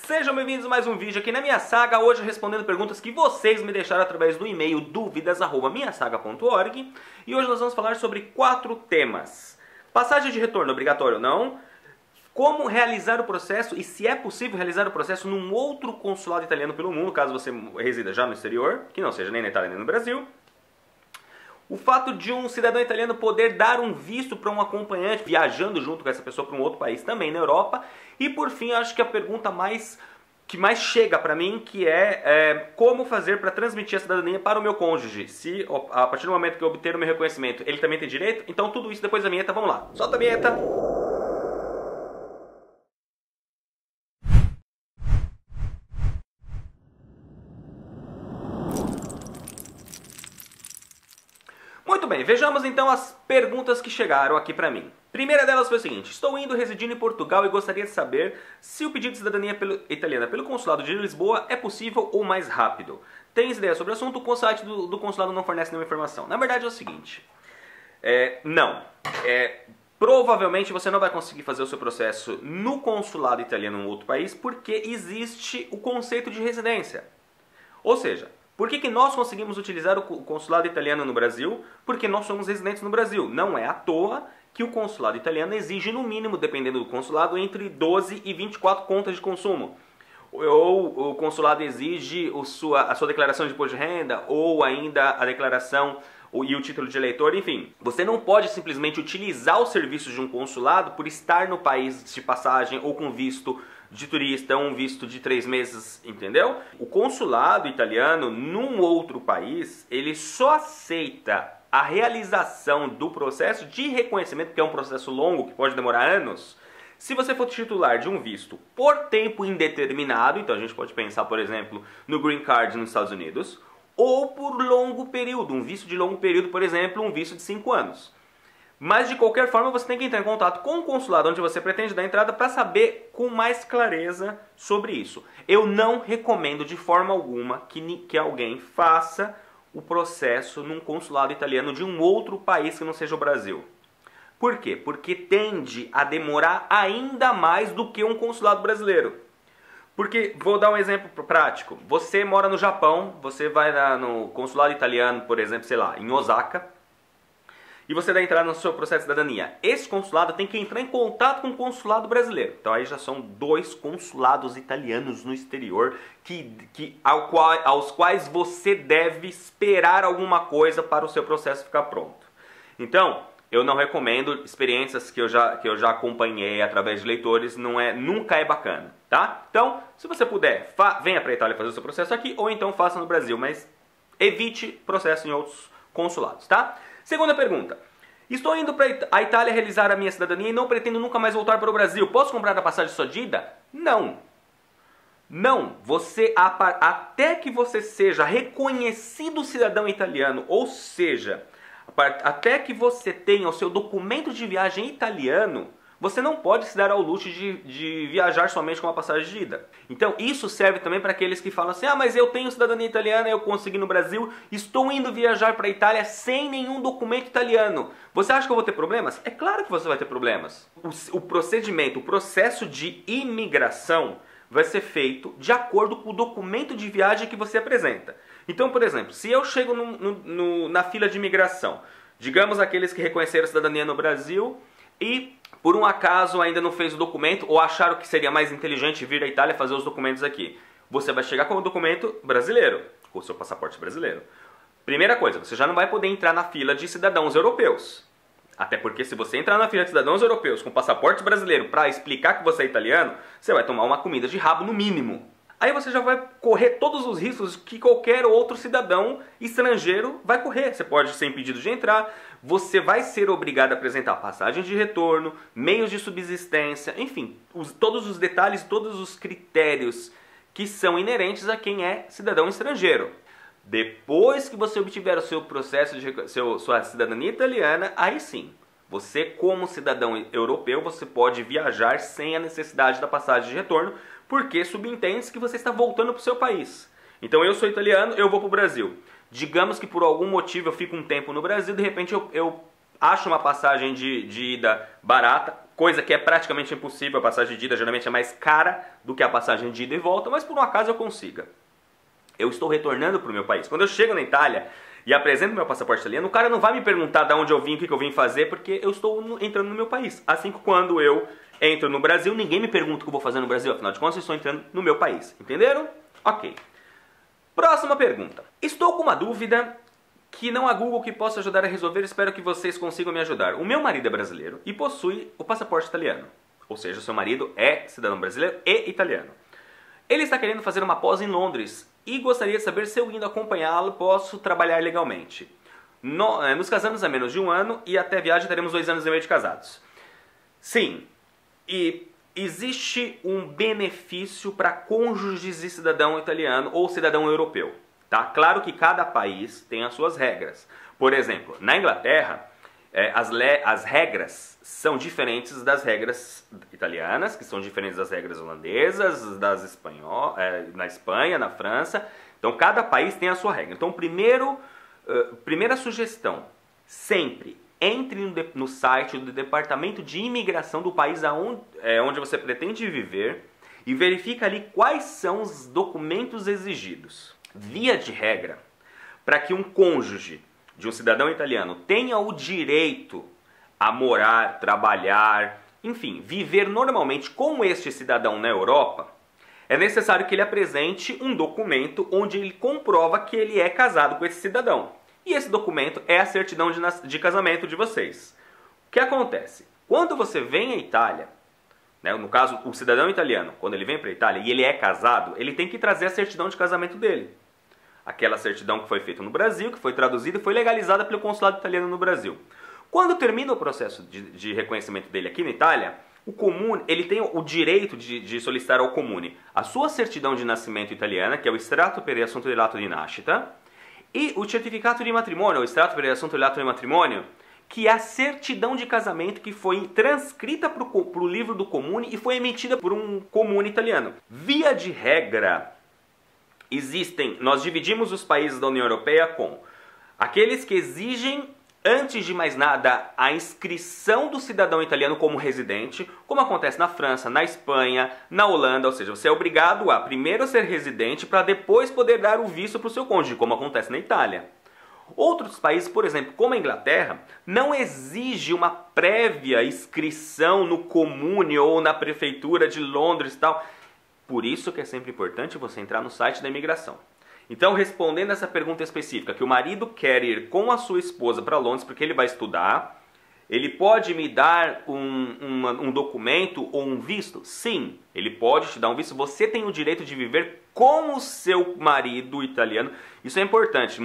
Sejam bem-vindos a mais um vídeo aqui na Minha Saga, hoje respondendo perguntas que vocês me deixaram através do e-mail dúvidas@minhasaga.org. E hoje nós vamos falar sobre 4 temas. Passagem de retorno obrigatório ou não, como realizar o processo e se é possível realizar o processo num outro consulado italiano pelo mundo, caso você resida já no exterior, que não seja nem na Itália nem no Brasil. O fato de um cidadão italiano poder dar um visto para um acompanhante viajando junto com essa pessoa para um outro país também na Europa. E por fim, acho que a pergunta que mais chega para mim, que é como fazer para transmitir a cidadania para o meu cônjuge. Se a partir do momento que eu obter o meu reconhecimento, ele também tem direito. Então tudo isso depois da vinheta, vamos lá. Solta a vinheta! Muito bem, vejamos então as perguntas que chegaram aqui para mim. Primeira delas foi o seguinte: estou indo residindo em Portugal e gostaria de saber se o pedido de cidadania italiana pelo consulado de Lisboa é possível ou mais rápido. Tens ideia sobre o assunto? O site do consulado não fornece nenhuma informação. Na verdade é o seguinte, não. Provavelmente você não vai conseguir fazer o seu processo no consulado italiano em um outro país porque existe o conceito de residência. Ou seja, por que nós conseguimos utilizar o consulado italiano no Brasil? Porque nós somos residentes no Brasil. Não é à toa que o consulado italiano exige no mínimo, dependendo do consulado, entre 12 e 24 contas de consumo. Ou o consulado exige a sua declaração de imposto de renda, ou ainda a declaração e o título de eleitor, enfim. Você não pode simplesmente utilizar os serviços de um consulado por estar no país de passagem ou com visto de turista, um visto de 3 meses, entendeu? O consulado italiano, num outro país, ele só aceita a realização do processo de reconhecimento, que é um processo longo, que pode demorar anos, se você for titular de um visto por tempo indeterminado, então a gente pode pensar, por exemplo, no Green Card nos Estados Unidos, ou por longo período, um visto de longo período, por exemplo, um visto de 5 anos. Mas de qualquer forma você tem que entrar em contato com o consulado onde você pretende dar entrada para saber com mais clareza sobre isso. Eu não recomendo de forma alguma que alguém faça o processo num consulado italiano de um outro país que não seja o Brasil. Por quê? Porque tende a demorar ainda mais do que um consulado brasileiro. Porque, vou dar um exemplo prático. Você mora no Japão, você vai no consulado italiano, por exemplo, sei lá, em Osaka, e você dá entrada no seu processo de cidadania. Esse consulado tem que entrar em contato com o consulado brasileiro. Então aí já são 2 consulados italianos no exterior aos quais você deve esperar alguma coisa para o seu processo ficar pronto. Então, eu não recomendo. Experiências que eu já acompanhei através de leitores, nunca é bacana, tá? Então, se você puder, venha para a Itália fazer o seu processo aqui, ou então faça no Brasil, mas evite processo em outros consulados, tá? Segunda pergunta: estou indo para a Itália realizar a minha cidadania e não pretendo nunca mais voltar para o Brasil. Posso comprar a passagem só de ida? Não. Não. Até que você seja reconhecido cidadão italiano, ou seja, até que você tenha o seu documento de viagem italiano, você não pode se dar ao luxo de viajar somente com uma passagem de ida. Então isso serve também para aqueles que falam assim: ah, mas eu tenho cidadania italiana, eu consegui no Brasil, estou indo viajar para a Itália sem nenhum documento italiano. Você acha que eu vou ter problemas? É claro que você vai ter problemas. O procedimento, o processo de imigração vai ser feito de acordo com o documento de viagem que você apresenta. Então, por exemplo, se eu chego na fila de imigração, digamos aqueles que reconheceram a cidadania no Brasil e por um acaso ainda não fez o documento, ou acharam que seria mais inteligente vir à Itália fazer os documentos aqui. Você vai chegar com o documento brasileiro, com o seu passaporte brasileiro. Primeira coisa, você já não vai poder entrar na fila de cidadãos europeus. Até porque se você entrar na fila de cidadãos europeus com passaporte brasileiro para explicar que você é italiano, você vai tomar uma comida de rabo no mínimo. Aí você já vai correr todos os riscos que qualquer outro cidadão estrangeiro vai correr. Você pode ser impedido de entrar, você vai ser obrigado a apresentar passagem de retorno, meios de subsistência, enfim, todos os detalhes, todos os critérios que são inerentes a quem é cidadão estrangeiro. Depois que você obtiver o seu processo sua cidadania italiana, aí sim, você como cidadão europeu, você pode viajar sem a necessidade da passagem de retorno, porque subentende-se que você está voltando para o seu país. Então eu sou italiano, eu vou para o Brasil. Digamos que por algum motivo eu fico um tempo no Brasil, de repente eu acho uma passagem de ida barata, coisa que é praticamente impossível. A passagem de ida geralmente é mais cara do que a passagem de ida e volta, mas por um acaso eu consiga. Eu estou retornando para o meu país. Quando eu chego na Itália e apresento meu passaporte italiano, o cara não vai me perguntar de onde eu vim, o que eu vim fazer, porque eu estou entrando no meu país. Assim que quando eu entro no Brasil, ninguém me pergunta o que eu vou fazer no Brasil, afinal de contas eu estou entrando no meu país. Entenderam? Ok. Próxima pergunta. Estou com uma dúvida que não há Google que possa ajudar a resolver, espero que vocês consigam me ajudar. O meu marido é brasileiro e possui o passaporte italiano. Ou seja, o seu marido é cidadão brasileiro e italiano. Ele está querendo fazer uma pós em Londres e gostaria de saber se eu indo acompanhá-lo posso trabalhar legalmente. Nos casamos há menos de 1 ano e até a viagem teremos 2 anos e meio de casados. Sim, e existe um benefício para cônjuges de cidadão italiano ou cidadão europeu. Tá? Claro que cada país tem as suas regras. Por exemplo, na Inglaterra, as regras são diferentes das regras italianas, que são diferentes das regras holandesas, na Espanha, na França. Então, cada país tem a sua regra. Então, primeira sugestão, sempre entre no site do Departamento de Imigração do país onde você pretende viver e verifica ali quais são os documentos exigidos. Via de regra, para que um cônjuge de um cidadão italiano tenha o direito a morar, trabalhar, enfim, viver normalmente com este cidadão na Europa, é necessário que ele apresente um documento onde ele comprova que ele é casado com esse cidadão. E esse documento é a certidão de casamento de vocês. O que acontece? Quando você vem à Itália, né, no caso, o cidadão italiano, quando ele vem para a Itália e ele é casado, ele tem que trazer a certidão de casamento dele. Aquela certidão que foi feita no Brasil, que foi traduzida e foi legalizada pelo consulado italiano no Brasil. Quando termina o processo de reconhecimento dele aqui na Itália, o comune, ele tem o direito de solicitar ao comune a sua certidão de nascimento italiana, que é o Estratto per riassunto dell'atto di nascita, e o certificato de matrimônio, o Estratto per riassunto dell'atto di matrimônio, que é a certidão de casamento que foi transcrita para o livro do comune e foi emitida por um comune italiano. Via de regra, nós dividimos os países da União Europeia com aqueles que exigem, antes de mais nada, a inscrição do cidadão italiano como residente, como acontece na França, na Espanha, na Holanda, ou seja, você é obrigado a primeiro ser residente para depois poder dar o visto para o seu cônjuge, como acontece na Itália. Outros países, por exemplo, como a Inglaterra, não exige uma prévia inscrição no comune ou na prefeitura de Londres e tal. Por isso que é sempre importante você entrar no site da imigração. Então, respondendo essa pergunta específica, que o marido quer ir com a sua esposa para Londres porque ele vai estudar, ele pode me dar um documento ou um visto? Sim, ele pode te dar um visto. Você tem o direito de viver com o seu marido italiano. Isso é importante.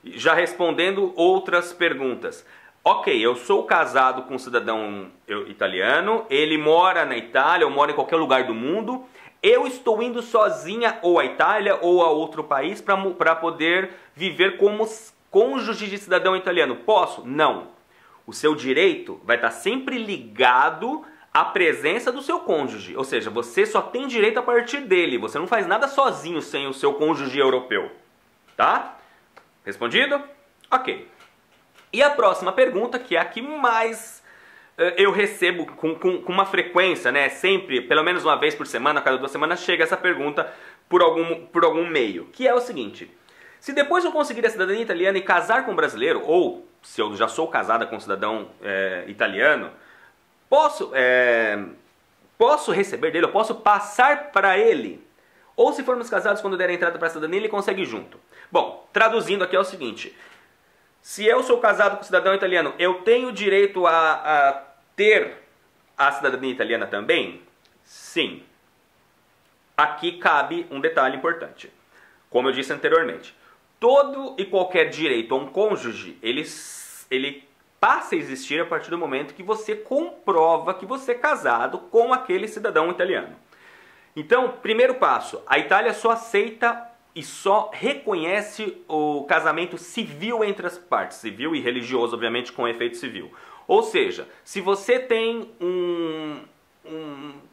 Já respondendo outras perguntas. Ok, eu sou casado com um cidadão italiano, ele mora na Itália ou mora em qualquer lugar do mundo. Eu estou indo sozinha ou à Itália ou a outro país para poder viver como cônjuge de cidadão italiano. Posso? Não. O seu direito vai estar sempre ligado à presença do seu cônjuge. Ou seja, você só tem direito a partir dele. Você não faz nada sozinho sem o seu cônjuge europeu. Tá? Respondido? Ok. E a próxima pergunta, que é a que mais eu recebo com uma frequência, né? Sempre, pelo menos uma vez por semana, a cada 2 semanas, chega essa pergunta por algum meio. Que é o seguinte: se depois eu conseguir a cidadania italiana e casar com um brasileiro, ou se eu já sou casada com um cidadão italiano, posso receber dele, eu posso passar para ele? Ou se formos casados, quando der a entrada para a cidadania, ele consegue junto? Bom, traduzindo aqui é o seguinte: se eu sou casado com um cidadão italiano, eu tenho direito a ter a cidadania italiana também? Sim. Aqui cabe um detalhe importante. Como eu disse anteriormente, todo e qualquer direito a um cônjuge, ele passa a existir a partir do momento que você comprova que você é casado com aquele cidadão italiano. Então, primeiro passo, a Itália só aceita e só reconhece o casamento civil entre as partes, civil e religioso, obviamente, com efeito civil. Ou seja, se você tem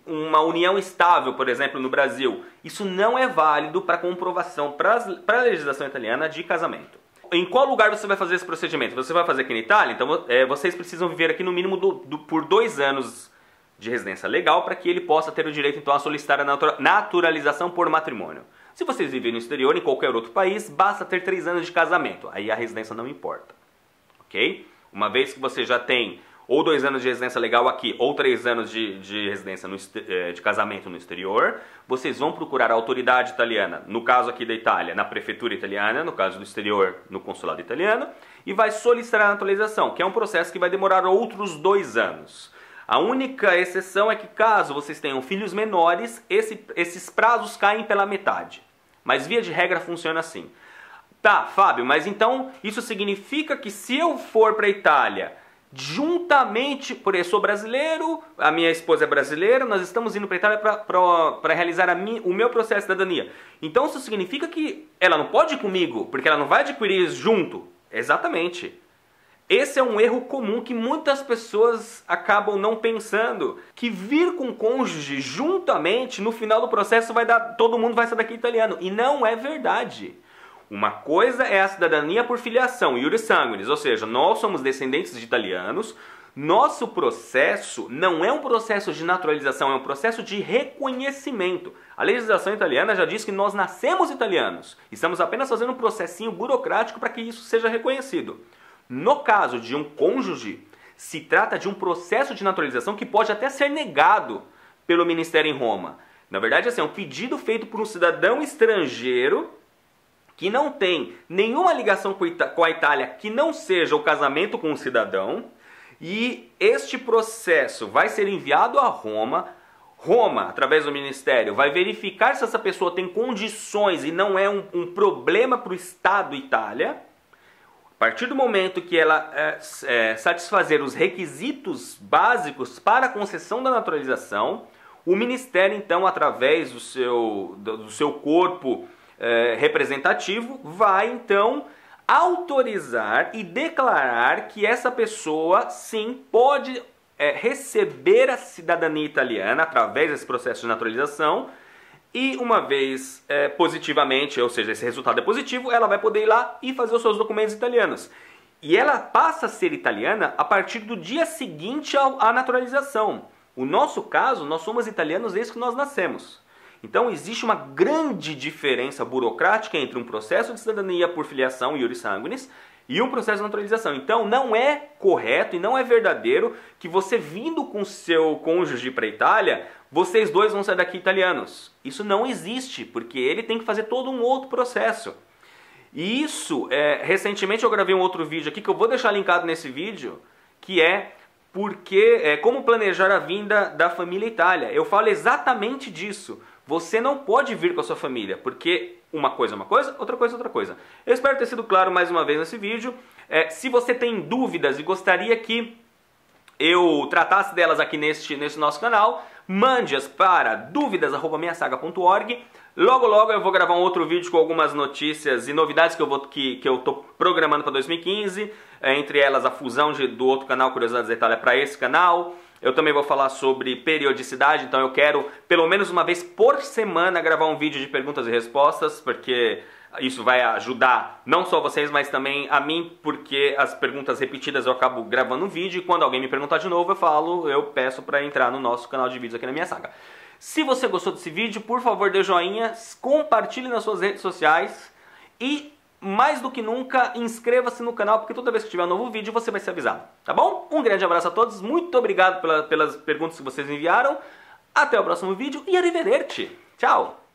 uma união estável, por exemplo, no Brasil, isso não é válido para comprovação para a legislação italiana de casamento. Em qual lugar você vai fazer esse procedimento? Você vai fazer aqui na Itália? Então vocês precisam viver aqui no mínimo por 2 anos de residência legal para que ele possa ter o direito então a solicitar a naturalização por matrimônio. Se vocês vivem no exterior, em qualquer outro país, basta ter 3 anos de casamento, aí a residência não importa, ok? Uma vez que você já tem ou 2 anos de residência legal aqui, ou 3 anos de residência de casamento no exterior, vocês vão procurar a autoridade italiana, no caso aqui da Itália, na prefeitura italiana, no caso do exterior, no consulado italiano, e vai solicitar a naturalização, que é um processo que vai demorar outros 2 anos. A única exceção é que caso vocês tenham filhos menores, esses prazos caem pela metade. Mas via de regra funciona assim. Tá, Fábio, mas então isso significa que se eu for para a Itália, juntamente, porque eu sou brasileiro, a minha esposa é brasileira, nós estamos indo para a Itália para realizar o meu processo de cidadania. Então isso significa que ela não pode ir comigo, porque ela não vai adquirir junto? Exatamente. Esse é um erro comum que muitas pessoas acabam não pensando, que vir com o cônjuge juntamente, no final do processo todo mundo vai sair daqui italiano, e não é verdade. Uma coisa é a cidadania por filiação, iuris sanguinis, ou seja, nós somos descendentes de italianos, nosso processo não é um processo de naturalização, é um processo de reconhecimento. A legislação italiana já diz que nós nascemos italianos, estamos apenas fazendo um processinho burocrático para que isso seja reconhecido. No caso de um cônjuge, se trata de um processo de naturalização que pode até ser negado pelo Ministério em Roma. Na verdade, assim, é um pedido feito por um cidadão estrangeiro que não tem nenhuma ligação com a Itália que não seja o casamento com o cidadão, e este processo vai ser enviado a Roma. Roma, através do Ministério, vai verificar se essa pessoa tem condições e não é um problema para o Estado Itália. A partir do momento que ela satisfazer os requisitos básicos para a concessão da naturalização, o Ministério, então, através do seu corpo representativo, vai, então, autorizar e declarar que essa pessoa, sim, pode receber a cidadania italiana através desse processo de naturalização. E uma vez positivamente, ou seja, esse resultado é positivo, ela vai poder ir lá e fazer os seus documentos italianos. E ela passa a ser italiana a partir do dia seguinte à naturalização. O nosso caso, nós somos italianos desde que nós nascemos. Então existe uma grande diferença burocrática entre um processo de cidadania por filiação, iuris sanguinis, e um processo de naturalização. Então não é correto e não é verdadeiro que você vindo com seu cônjuge para a Itália, vocês dois vão sair daqui italianos. Isso não existe, porque ele tem que fazer todo um outro processo. E isso, recentemente eu gravei um outro vídeo aqui, que eu vou deixar linkado nesse vídeo, que é como planejar a vinda da família Itália. Eu falo exatamente disso. Você não pode vir com a sua família, porque uma coisa é uma coisa, outra coisa é outra coisa. Eu espero ter sido claro mais uma vez nesse vídeo. Se você tem dúvidas e gostaria que eu tratasse delas aqui nesse nosso canal, mande-as para duvidas@minhasaga.org. Logo logo eu vou gravar um outro vídeo com algumas notícias e novidades que eu estou programando para 2015, entre elas a fusão do outro canal Curiosidades da Itália para esse canal. Eu também vou falar sobre periodicidade, então eu quero pelo menos uma vez por semana gravar um vídeo de perguntas e respostas, porque isso vai ajudar não só vocês, mas também a mim, porque as perguntas repetidas eu acabo gravando um vídeo e quando alguém me perguntar de novo eu peço para entrar no nosso canal de vídeos aqui na Minha Saga. Se você gostou desse vídeo, por favor dê joinha, compartilhe nas suas redes sociais e, mais do que nunca, inscreva-se no canal, porque toda vez que tiver um novo vídeo você vai ser avisado, tá bom? Um grande abraço a todos, muito obrigado pelas perguntas que vocês enviaram, até o próximo vídeo e arrivederci! Tchau!